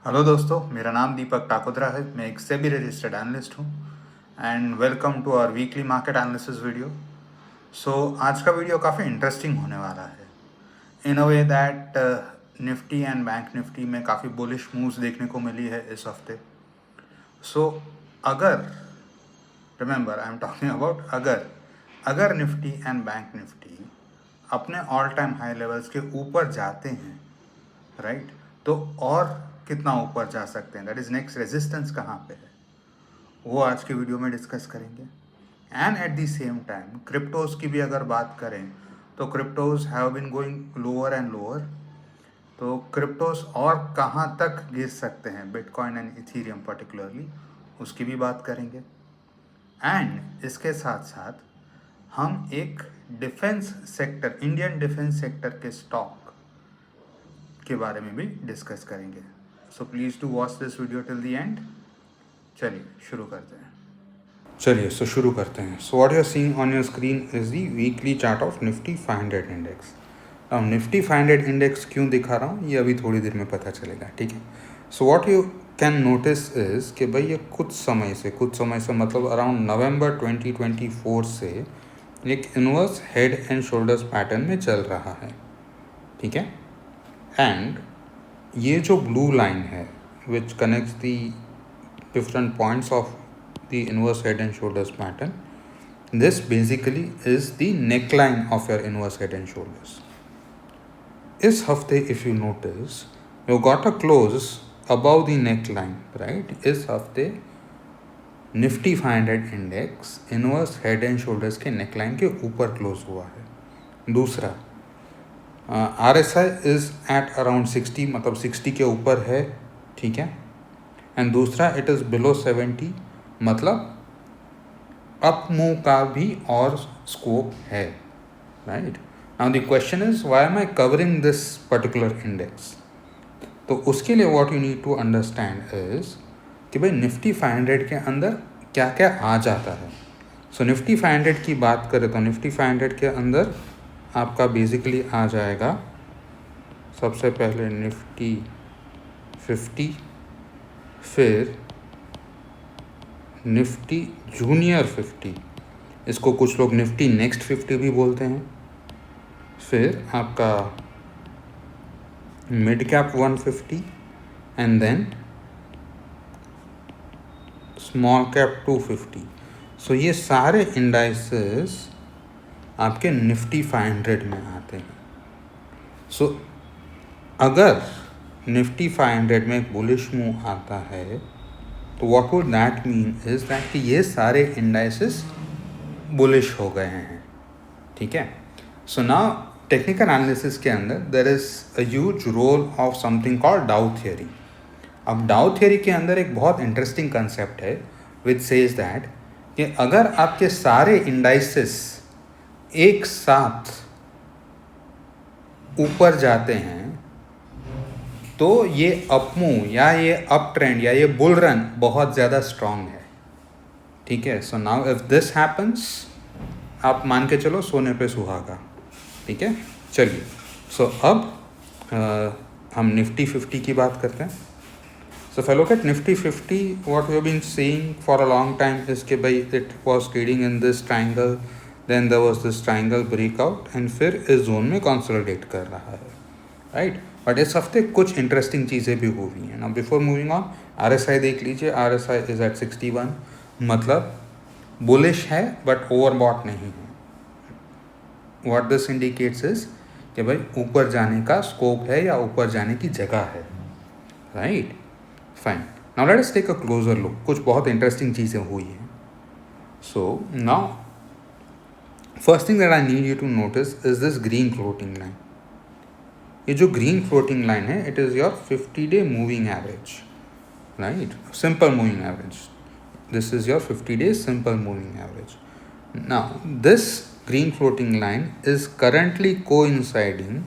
Hello दोस्तों, मेरा नाम दीपक टाकोद्रा है। मैं एक सेबी रजिस्टर्ड एनालिस्ट हूँ and welcome to our weekly market analysis video. आज का वीडियो काफ़ी इंटरेस्टिंग होने वाला है in a way that Nifty and bank Nifty में काफ़ी बुलिश मूव्स देखने को मिली है इस हफ्ते। सो अगर remember I am talking about अगर निफ्टी एंड बैंक निफ्टी अपने ऑल टाइम हाई लेवल्स के ऊपर जाते हैं, राइट, तो और कितना ऊपर जा सकते हैं, दैट इज नेक्स्ट रेजिस्टेंस कहाँ पे है, वो आज के वीडियो में डिस्कस करेंगे। And at the same time cryptos की भी अगर बात करें तो cryptos have been going lower and lower, तो क्रिप्टोज और कहाँ तक गिर सकते हैं, बिटकॉइन एंड इथीरियम पर्टिकुलरली, उसकी भी बात करेंगे। एंड इसके साथ साथ हम एक defence sector, Indian defence sector के स्टॉक के बारे में भी डिस्कस करेंगे। So please to watch this video till the end. चलिए शुरू करते हैं। शुरू करते हैं। So what you are seeing on your screen is the weekly chart of Nifty 500 index. अब निफ्टी 500 इंडेक्स क्यों दिखा रहा हूँ ये अभी थोड़ी देर में पता चलेगा, ठीक है। So what you can notice is कि भाई ये कुछ समय से मतलब अराउंड नवंबर 2024 से एक inverse head and shoulders pattern में चल रहा है, ठीक है। एंड ये जो ब्लू लाइन है which connects the different points of the inverse head and shoulders pattern, this basically is the neckline of your inverse head and shoulders. इस हफ्ते if you notice you got a close above the neckline, right? इस हफ्ते Nifty 500 index inverse head and shoulders के neckline के ऊपर close हुआ है। दूसरा RSI इज एट अराउंड 60, मतलब 60 के ऊपर है, ठीक है। एंड दूसरा इट इज़ बिलो 70, मतलब अप मूव का भी और स्कोप है, right. Now the question is why am I covering this particular index. तो उसके लिए what you need to understand is कि भाई निफ्टी 500 के अंदर क्या क्या आ जाता है। सो निफ्टी 500 की बात करें तो निफ्टी 500 के अंदर आपका बेसिकली आ जाएगा सबसे पहले निफ्टी 50, फिर निफ्टी जूनियर 50, इसको कुछ लोग निफ्टी नेक्स्ट 50 भी बोलते हैं, फिर आपका mid cap 150 and then small cap 250। So ये सारे इंडाइसेस आपके निफ्टी 500 में आते हैं। सो अगर निफ्टी 500 में एक बुलिश मूव आता है तो what would that mean is that कि ये सारे इंडाइसेस बुलिश हो गए हैं, ठीक है। सो नाउ टेक्निकल एनालिसिस के अंदर there is a huge role of something called Dow theory. अब डाउ थियरी के अंदर एक बहुत इंटरेस्टिंग कंसेप्ट है विच सेज दैट कि अगर आपके सारे इंडाइसेस एक साथ ऊपर जाते हैं तो ये अप मूव या ये अप ट्रेंड या ये बुल रन बहुत ज़्यादा स्ट्रांग है, ठीक है। So now if this happens, आप मान के चलो सोने पे सुहागा, ठीक है। चलिए अब हम निफ्टी 50 की बात करते हैं। सो if I look at Nifty 50, what we have been seeing for a long time is कि भाई it was trading in this triangle, then there was this triangle breakout and फिर इस जोन में consolidate कर रहा है, राइट। बट इस हफ्ते कुछ इंटरेस्टिंग चीज़ें भी हुई हैं। Now before moving on, RSI देख लीजिए, RSI इज एट 61, मतलब बुलिश है बट ओवरबॉट नहीं है। व्हाट दिस इंडिकेट्स इज कि भाई ऊपर जाने का स्कोप है या ऊपर जाने की जगह है, right. Fine, now let us take a closer look. कुछ बहुत इंटरेस्टिंग चीज़ें हुई हैं। So now first thing that I need you to notice is this green floating line. ये जो ग्रीन फ्लोटिंग लाइन है it is your 50-day moving average, right, simple moving average. This is your 50-day simple moving average. Now this green floating line is currently coinciding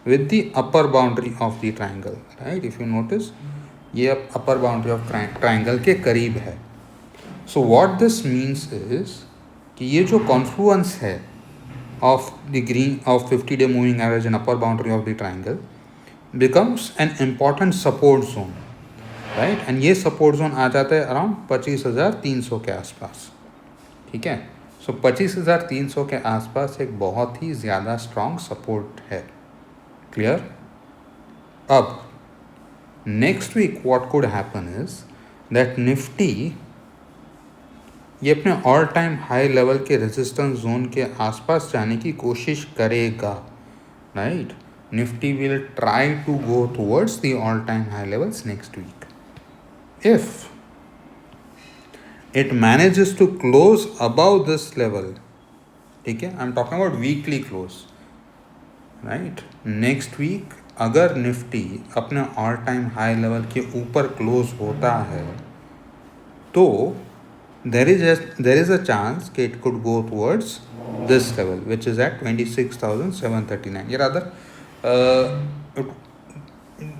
with the upper boundary of the triangle, right? If you notice, ये upper boundary of triangle के करीब है। So what this means is कि ये जो confluence है of the green of 50-day moving average and upper boundary of the triangle becomes an important support zone, right, and ये support zone आ जाता है अराउंड 25,300 के आसपास, ठीक है। सो 25,300 के आसपास एक बहुत ही ज़्यादा स्ट्रॉन्ग सपोर्ट है। क्लियर। अब next week what could happen is that Nifty ये अपने ऑल टाइम हाई लेवल के रेजिस्टेंस जोन के आसपास जाने की कोशिश करेगा, right. Nifty will try to go towards the all time high levels next week. If it manages to close above this level, ठीक है, I am talking about weekly close, right, next week अगर Nifty अपने all time high level के ऊपर close होता है तो there is a chance कि it could go towards this level which is at 26,739. या rather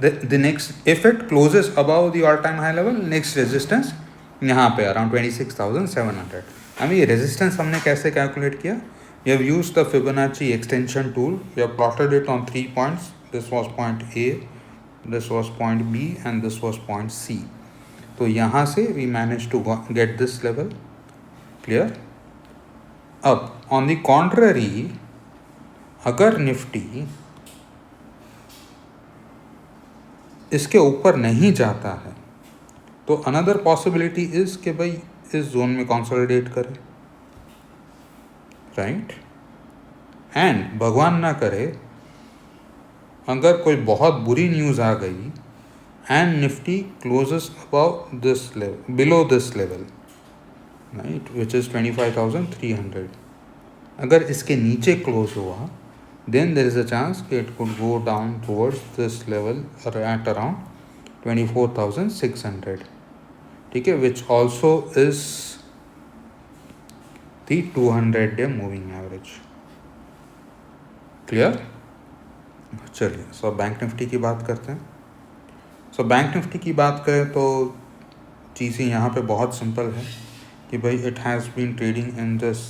the next, if it closes above the all time high level, next resistance यहाँ पे around 26,700. अभी ये रेजिस्टेंस हमने कैसे कैलकुलेट किया? We have used the Fibonacci extension tool. We have plotted it on 3 points. This was point A, this was point B, and this was point C. तो यहाँ से we managed to get this level. Clear? अब on the contrary, अगर Nifty इसके ऊपर नहीं जाता है तो अनदर पॉसिबिलिटी इज कि भाई इस जोन में कंसोलिडेट करे, राइट। एंड भगवान ना करे अगर कोई बहुत बुरी न्यूज़ आ गई and Nifty closes about this level, below this level, right, which is 25,300, अगर इसके नीचे क्लोज हुआ then there is a chance it could go down towards this level at around 24,600, ठीक है, which also is the 200-day moving average. Clear. चलिए, so bank Nifty की बात करते हैं। सो बैंक निफ्टी की बात करें तो चीज़ें यहाँ पे बहुत सिंपल है कि भाई it has been trading in this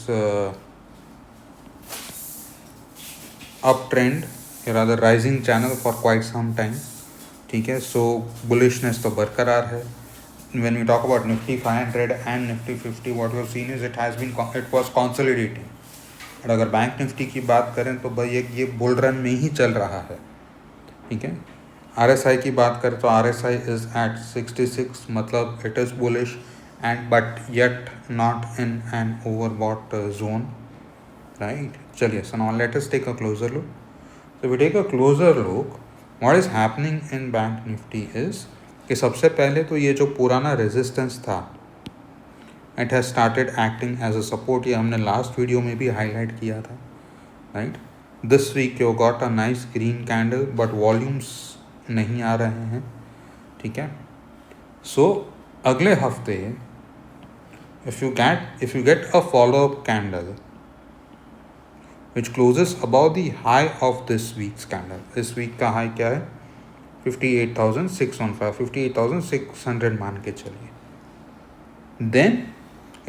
up trend या rather rising channel for quite some time, ठीक है। सो बुलिशनेस तो बरकरार है. When we talk about Nifty 500 and Nifty 50, what we have seen is it was consolidating. और अगर bank Nifty की बात करें तो भाई ये बुल रन में ही चल रहा है, ठीक है. RSI की बात करें तो RSI is at 66, मतलब it is bullish and but yet not in an overbought zone, right? चलिए, so now let us take a closer look. So we take a closer look, what is happening in bank Nifty is कि सबसे पहले तो ये जो पुराना resistance था it has started acting as a support. ये हमने लास्ट वीडियो में भी हाईलाइट किया था, right. This week you got a nice green candle but volumes नहीं आ रहे हैं, ठीक है. सो अगले हफ्ते if you get a follow up candle which closes about the high of this week's candle. इस वीक का हाई क्या है? 58,615, 58,600 मान के चलिए. Then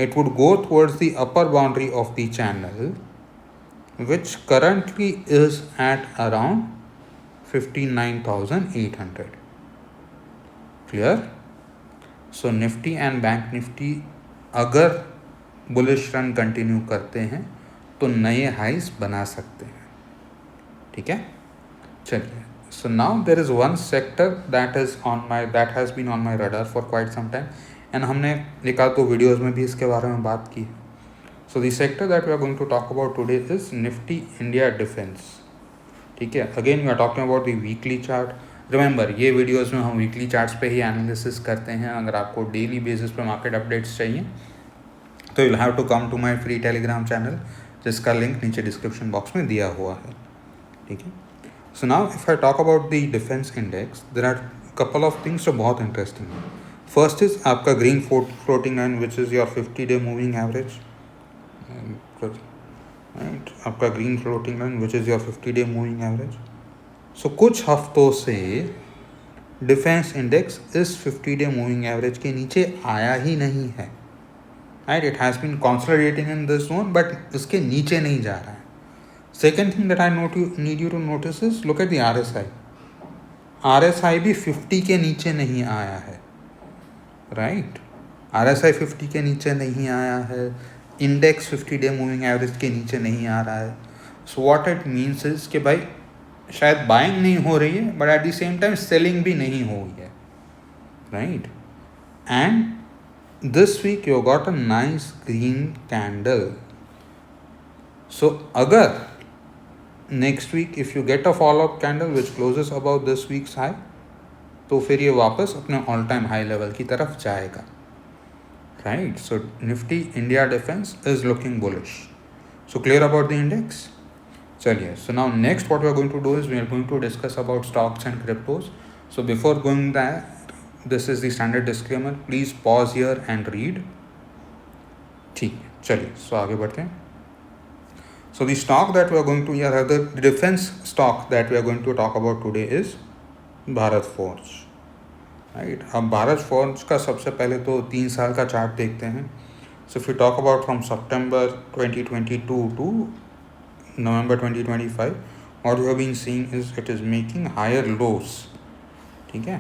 it would go towards the upper boundary of the channel, which currently is at around 59,800. Clear? So Nifty and Bank Nifty अगर bullish run continue करते हैं तो नए हाइस बना सकते हैं, ठीक है. चलिए. So now there is one sector that has been on my radar for quite some time, and हमने एक आध दो वीडियोज़ में भी इसके बारे में बात की. So the sector that we are going to talk about today is Nifty India Defense, ठीक है. Again we are talking about the weekly chart. Remember, ये वीडियोज़ में हम वीकली चार्ट्स पे ही एनालिसिस करते हैं. अगर आपको डेली बेसिस पे मार्केट अपडेट्स चाहिए तो you'll have to come to my free Telegram channel, जिसका लिंक नीचे डिस्क्रिप्शन बॉक्स में दिया हुआ है, ठीक है. So now if I talk about the defense index, there are couple of things जो बहुत interesting है. First is आपका green floating line which is your 50-day moving average, right? आपका green floating line which is your 50-day moving average. So कुछ हफ्तों से defence index इस 50-day moving average के नीचे आया ही नहीं है, right? It has been consolidating in this zone but इसके नीचे नहीं जा रहा है. Second thing that I need you to notice is look at the RSI. RSI भी 50 के नीचे नहीं आया है, राइट। RSI 50 के नीचे नहीं आया है, इंडेक्स 50 डे मूविंग एवरेज के नीचे नहीं आ रहा है। So what it means is कि भाई शायद बाइंग नहीं हो रही है, but at the same time selling भी नहीं हो रही है, right. And this week you got a nice green candle. So अगर next week if you get a follow up candle which closes about this week's high, तो फिर ये वापस अपने ऑल टाइम हाई लेवल की तरफ जाएगा, right. So Nifty India defence is looking bullish. So clear about the index. चलिए, so now next what we are going to do is we are going to discuss about stocks and cryptos. So before going that, this is the standard disclaimer, please pause here and read. ठीक है, चलिए सो आगे बढ़ते हैं। So the stock that we are going to, the defense stock that we are going to talk about today is Bharat forge, right. अब Bharat forge का सबसे पहले तो 3 साल का चार्ट देखते हैं। So if you talk about from September 2022 to November 2025, what you have been seeing is it is making higher lows, ठीक है,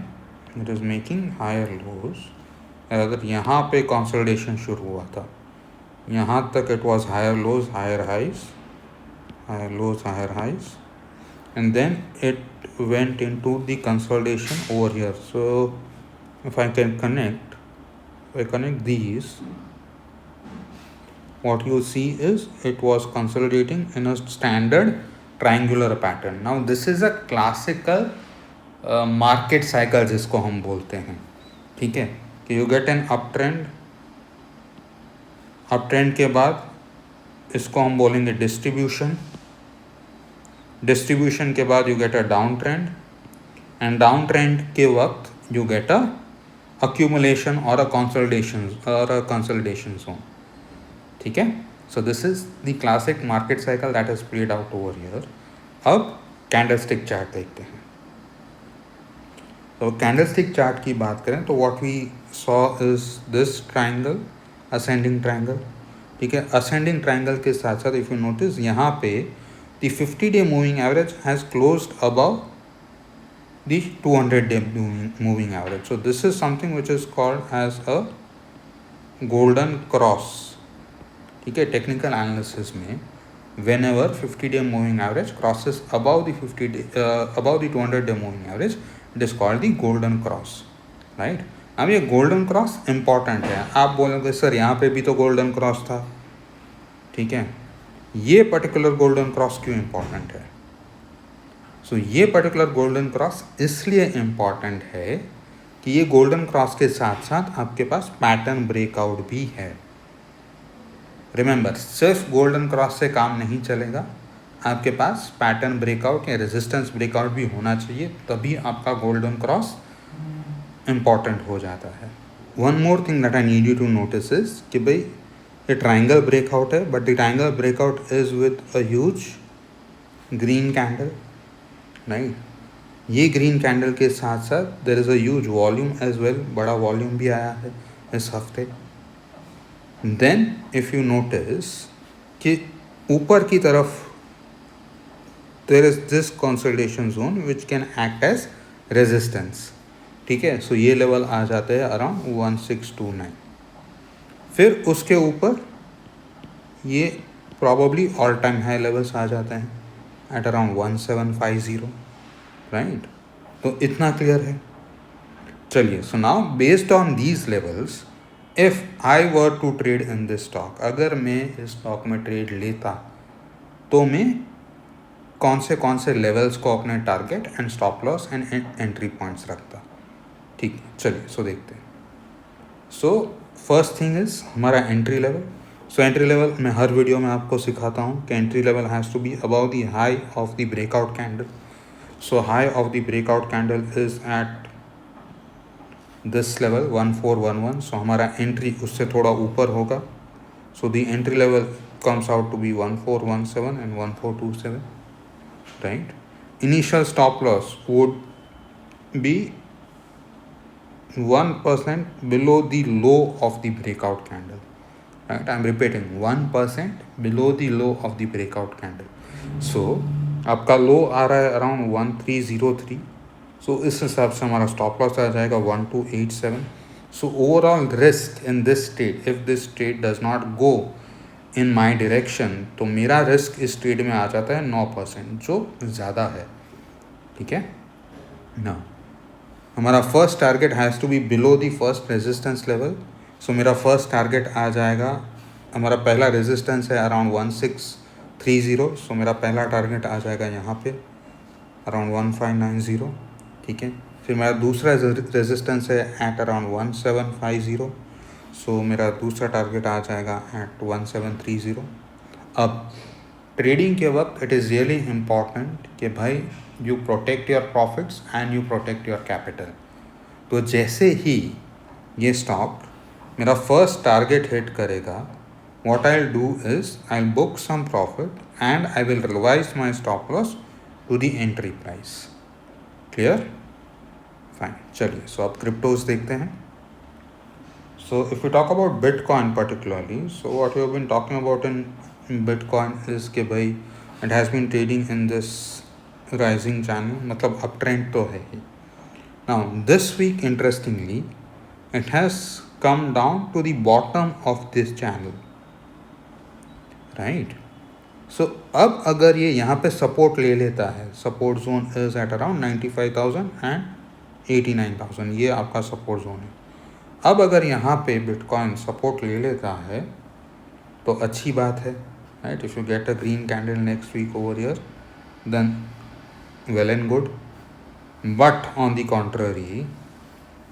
it is making higher lows. अगर यहाँ पे कंसोलिडेशन शुरू हुआ था, यहाँ तक it was higher lows higher highs, higher lows, higher highs, and then it went into the consolidation over here. So if I can connect these, what you see is it was consolidating in a standard triangular pattern. Now this is a classical market cycle जिसको हम बोलते हैं, ठीक है, कि you get an uptrend के बाद इसको हम बोलेंगे डिस्ट्रीब्यूशन के बाद you get a down trend, and down trend के वक्त यू गेट अ अक्यूमुलेशन और अ कंसोलिडेशन जोन, ठीक है। So this is the classic market cycle that is played out over here. अब कैंडलस्टिक चार्ट देखते हैं। तो कैंडलस्टिक चार्ट की बात करें तो what we saw is this triangle, ascending triangle, ठीक है। असेंडिंग ट्राइंगल के साथ साथ इफ यू नोटिस यहाँ पे the 50-day moving average has closed above the 200-day moving average. So this is something which is called as a golden cross, ठीक है। Technical analysis में whenever 50-day moving average crosses above the 200-day moving average, it is called the golden cross, right। अब ये golden cross important है। आप बोलोगे sir यहाँ पे भी तो गोल्डन क्रॉस था, ठीक है, ये पर्टिकुलर गोल्डन क्रॉस क्यों इम्पॉर्टेंट है? सो ये पर्टिकुलर गोल्डन क्रॉस इसलिए इम्पॉर्टेंट है कि ये गोल्डन क्रॉस के साथ साथ आपके पास पैटर्न ब्रेकआउट भी है। रिमेंबर, सिर्फ गोल्डन क्रॉस से काम नहीं चलेगा, आपके पास पैटर्न ब्रेकआउट या रेजिस्टेंस ब्रेकआउट भी होना चाहिए, तभी आपका गोल्डन क्रॉस इम्पॉर्टेंट हो जाता है। One more thing that I need you to notice is कि भाई ये ट्राइंगल ब्रेकआउट है, but the triangle breakout is with a huge green candle, right. ये ग्रीन कैंडल के साथ साथ there is a huge volume as well, बड़ा volume भी आया है इस हफ्ते। देन इफ़ यू नोटिस कि ऊपर की तरफ there is this consolidation zone which can act as resistance, ठीक है। सो ये लेवल आ जाते हैं अराउंड 1629। फिर उसके ऊपर ये probably all time high levels आ जाते हैं एट अराउंड 1750, राइट। तो इतना क्लियर है। चलिए, so now based on these levels if I were to trade in this stock, अगर मैं इस स्टॉक में ट्रेड लेता तो मैं कौन से लेवल्स को अपने target and stop loss and entry points रखता, ठीक है। चलिए सो देखते हैं। सो फर्स्ट थिंग इज़ हमारा entry level. So entry level मैं हर वीडियो में आपको सिखाता हूँ कि entry level has to be above the high of the breakout candle. So high of the breakout candle is at this level 1411। So हमारा entry उससे थोड़ा ऊपर होगा। So the entry level comes out to be 1417 and 1427, right? Initial stop loss would be 1% below the low of the breakout candle, right? I'm repeating, 1% below the low of the breakout candle. So आपका लो आ रहा है around 1303। सो इस हिसाब से हमारा stop loss आ जाएगा 1287। So overall risk in this trade, if this trade does not go in my direction, तो मेरा रिस्क इस ट्रेड में आ जाता है 9%, जो ज़्यादा है. ठीक है ना. हमारा first target has to be below the first resistance level. So मेरा फर्स्ट टारगेट आ जाएगा, हमारा पहला रेजिस्टेंस है अराउंड 1630. सो मेरा पहला टारगेट आ जाएगा यहाँ पे अराउंड 1590. ठीक है. फिर मेरा दूसरा रेजिस्टेंस है एट अराउंड 1750. सो मेरा दूसरा टारगेट आ जाएगा एट 1730. अब ट्रेडिंग के वक्त इट इज़ रियली इम्पॉर्टेंट कि भाई you protect your profits and you protect your capital. तो जैसे ही ये स्टॉक मेरा फर्स्ट टारगेट हिट करेगा, what I'll do is I'll book some profit and I will revise my stop loss to the entry price. Clear? Fine. चलिए, so अब cryptos देखते हैं. So if we talk about Bitcoin particularly, so what we have been talking about in Bitcoin is कि भाई it has been trading in this rising channel, मतलब uptrend तो है ही. Now this week interestingly it has come down to the bottom of this channel, right? So अब अगर ये यहाँ पे सपोर्ट ले लेता है, support zone is at around 95,000 and 89,000, ये आपका सपोर्ट जोन है. अब अगर यहाँ पे बिटकॉइन सपोर्ट ले लेता है तो अच्छी बात है, right? If you get a green candle next week over here then well and good. But on the contrary,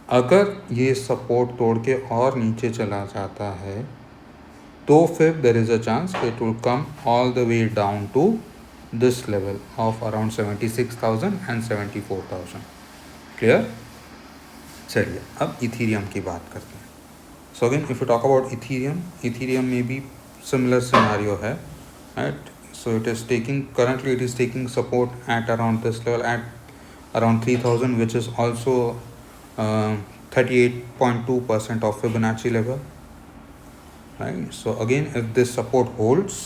अगर ये सपोर्ट तोड़ के और नीचे चला जाता है तो फिर there is a chance it will come all the way down to this level of around 76,000 and 74,000. Clear? चलिए अब इथीरियम की बात करते हैं. So again if you talk about Ethereum में भी सिमिलर सिनारियो है, right? So it is taking currently it is taking support at around this level at around 3000, which is also 38.2% of Fibonacci level, right? So again, if this support holds,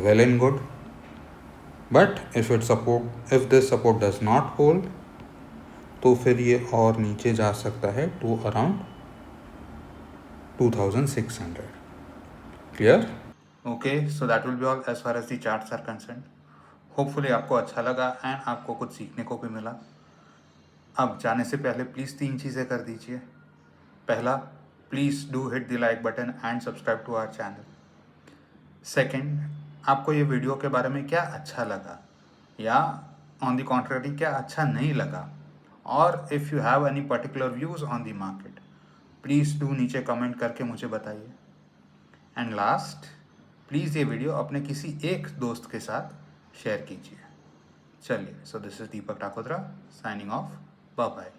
well and good. But if this support does not hold, तो फिर ये और नीचे जा सकता है to around 2600. Clear? Okay, so that will be all as far as the charts are concerned. Hopefully आपको अच्छा लगा एंड आपको कुछ सीखने को भी मिला. अब जाने से पहले प्लीज़ 3 चीज़ें कर दीजिए. पहला, please do hit the like button and subscribe to our channel. Second, आपको ये वीडियो के बारे में क्या अच्छा लगा या ऑन द कॉन्ट्ररी क्या अच्छा नहीं लगा, और if you have any particular views on the market, please do नीचे कमेंट करके मुझे बताइए. एंड लास्ट, प्लीज़ ये वीडियो अपने किसी एक दोस्त के साथ शेयर कीजिए. चलिए, so this is Deepak Takodra signing off. Bye bye.